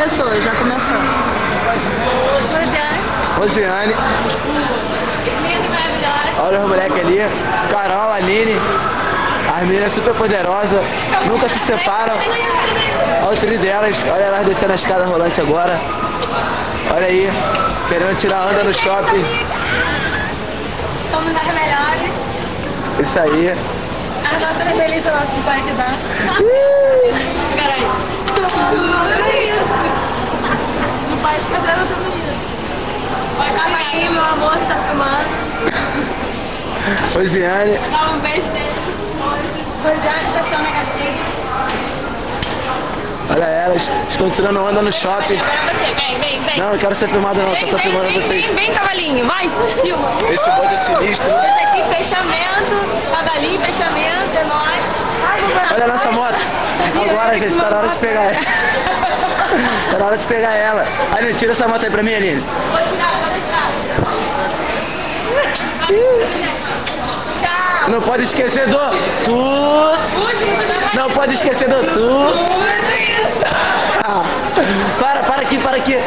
começou, já começou. Rosiane. Linda e maravilhosa. Olha os moleques ali. Carol, Aline. As meninas super poderosas. Nunca se separam. Olha o trio delas. Olha elas descendo a escada rolante agora. Olha aí. Querendo tirar onda no shopping. Somos as melhores. Isso aí. As nossas delícias, o nosso pai que dá. Peraí. Olha isso. Não pode esquecer do tudo isso. Olha, calma aí, meu amor, que tá filmando. Rosiane. Dá um beijo dele. Rosiane, você chama gatinho. Olha elas. Estão tirando onda no shopping. Agora você, vem. Não, não quero ser filmado não. Só tô filmando vocês. Vem, cavalinho, vai. Filma. Esse bode é sinistro. Esse aqui, fechamento. Cavalinho, fechamento, é nóis. Olha a nossa moto. Agora, gente, tá na hora de pegar ela. Tá na hora de pegar ela. Aline, tira essa moto aí pra mim, Aline. Vou tirar, vou deixar. Tchau. Não pode esquecer do tu. Último, Não pode esquecer do tu. Tudo isso. Para aqui.